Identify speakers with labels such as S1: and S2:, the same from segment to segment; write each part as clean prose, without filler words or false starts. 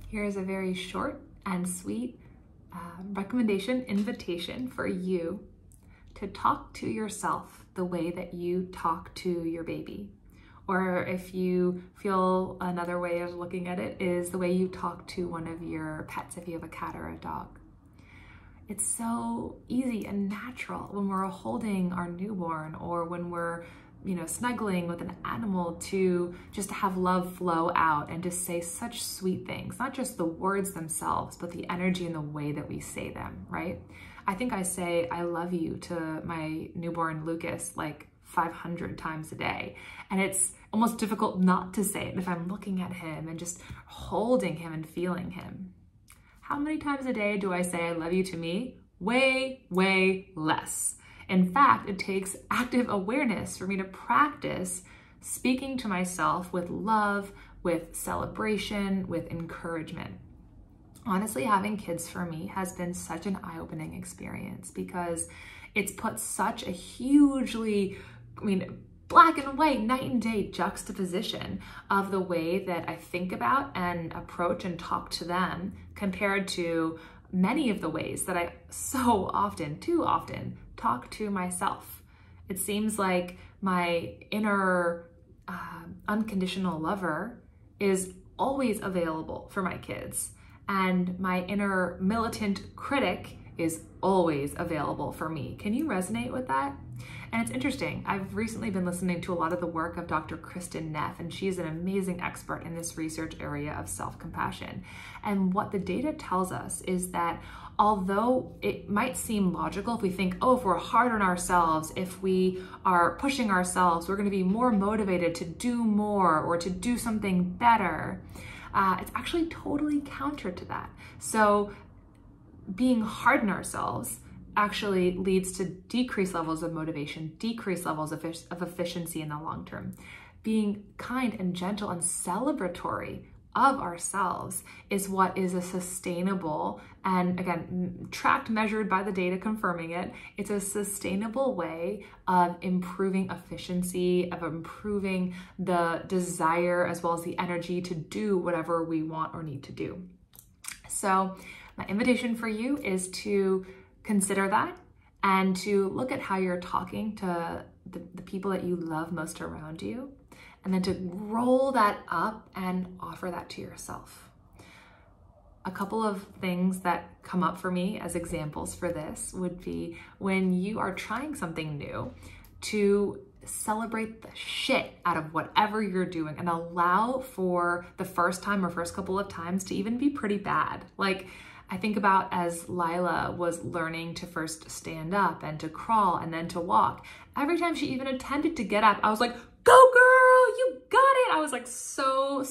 S1: Here is a very short and sweet recommendation, invitation for you to talk to yourself the way that you talk to your baby. Or if you feel another way of looking at it is the way you talk to one of your pets, if you have a cat or a dog. It's so easy and natural when we're holding our newborn or when we're snuggling with an animal to just have love flow out and to say such sweet things, not just the words themselves, but the energy and the way that we say them, right? I think I say, I love you to my newborn Lucas like 500 times a day. And it's almost difficult not to say it if I'm looking at him and just holding him and feeling him. How many times a day do I say I love you to me? Way, way less. In fact, it takes active awareness for me to practice speaking to myself with love, with celebration, with encouragement. Honestly, having kids for me has been such an eye-opening experience because it's put such a hugely, black and white, night and day juxtaposition of the way that I think about and approach and talk to them compared to many of the ways that I so often, too often, talk to myself. It seems like my inner unconditional lover is always available for my kids, and my inner militant critic is always available for me. Can you resonate with that? And it's interesting, I've recently been listening to a lot of the work of Dr. Kristen Neff, and she's an amazing expert in this research area of self-compassion. And what the data tells us is that although it might seem logical if we think, oh, if we're hard on ourselves, if we are pushing ourselves, we're gonna be more motivated to do more or to do something better, it's actually totally counter to that. So being hard on ourselves actually leads to decreased levels of motivation, decreased levels of efficiency in the long term. Being kind and gentle and celebratory of ourselves is what is a sustainable, and again, tracked, measured by the data confirming it, it's a sustainable way of improving efficiency, of improving the desire as well as the energy to do whatever we want or need to do. So my invitation for you is to consider that and to look at how you're talking to the people that you love most around you, and then to roll that up and offer that to yourself. A couple of things that come up for me as examples for this would be when you are trying something new, to celebrate the shit out of whatever you're doing and allow for the first time or first couple of times to even be pretty bad. Like, I think about as Lila was learning to first stand up and to crawl and then to walk. Every time she even attempted to get up, I was like, go girl, you got it. I was like so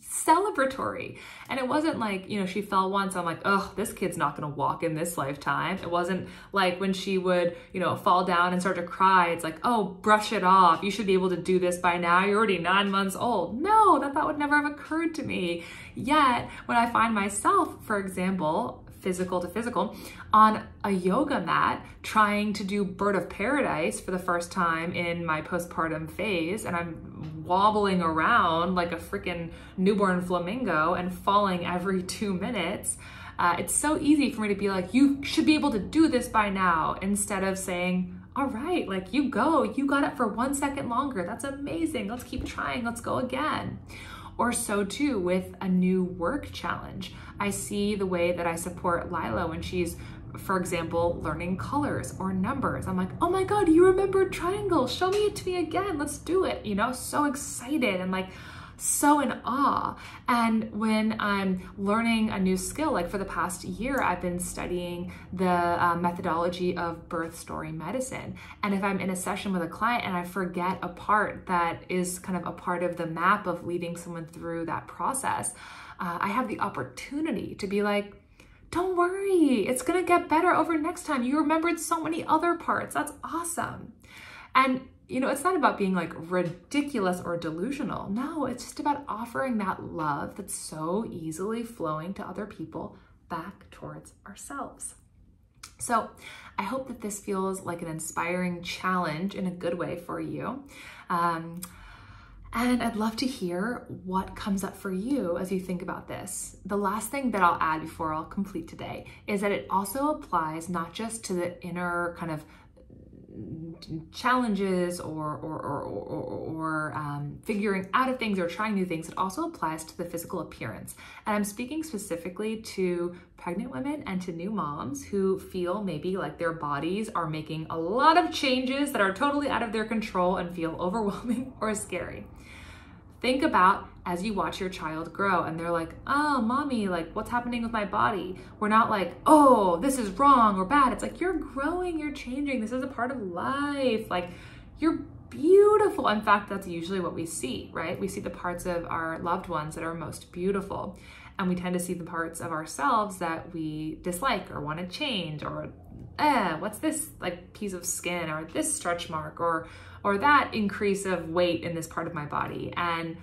S1: celebratory. And it wasn't like, she fell once, I'm like, oh, this kid's not gonna walk in this lifetime. It wasn't like when she would, fall down and start to cry, it's like, oh, brush it off. You should be able to do this by now. You're already 9 months old. No, that thought would never have occurred to me. Yet, when I find myself, for example, physical to physical, on a yoga mat, trying to do Bird of Paradise for the first time in my postpartum phase, and I'm wobbling around like a freaking newborn flamingo and falling every 2 minutes, it's so easy for me to be like, you should be able to do this by now, instead of saying, all right, like you got it for 1 second longer. That's amazing. Let's keep trying. Let's go again. Or so too with a new work challenge. I see the way that I support Lila when she's, for example, learning colors or numbers. I'm like, oh my God, you remembered triangles. Show me it to me again. Let's do it. So excited and like so in awe. And when I'm learning a new skill, like for the past year, I've been studying the methodology of birth story medicine. And if I'm in a session with a client and I forget a part that is kind of a part of the map of leading someone through that process, I have the opportunity to be like, don't worry, it's gonna get better over next time. You remembered so many other parts. That's awesome. And it's not about being like ridiculous or delusional. No, it's just about offering that love that's so easily flowing to other people back towards ourselves. So I hope that this feels like an inspiring challenge in a good way for you. And I'd love to hear what comes up for you as you think about this. The last thing that I'll add before I'll complete today is that it also applies not just to the inner kind of challenges or figuring out of things or trying new things. It also applies to the physical appearance. And I'm speaking specifically to pregnant women and to new moms who feel maybe like their bodies are making a lot of changes that are totally out of their control and feel overwhelming or scary. Think about as you watch your child grow and they're like, oh, mommy, like what's happening with my body? We're not like, oh, this is wrong or bad. It's like, you're growing, you're changing. This is a part of life. Like, you're beautiful. In fact, that's usually what we see, right? We see the parts of our loved ones that are most beautiful. And we tend to see the parts of ourselves that we dislike or want to change, or what's this like piece of skin or this stretch mark or that increase of weight in this part of my body. And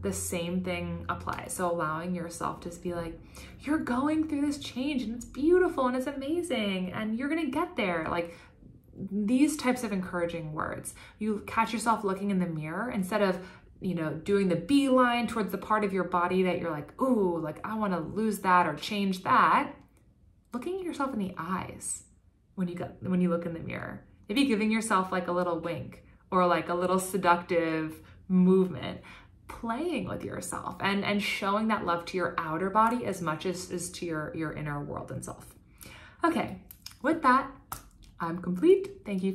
S1: the same thing applies. So allowing yourself to just be like, you're going through this change and it's beautiful and it's amazing and you're gonna get there. Like these types of encouraging words. You catch yourself looking in the mirror instead of, you know, doing the beeline towards the part of your body that you're like, ooh, like I wanna lose that or change that. Looking at yourself in the eyes when you look in the mirror. Maybe giving yourself like a little wink or like a little seductive movement, playing with yourself and showing that love to your outer body as much as to your inner world and self. Okay, with that, I'm complete. Thank you.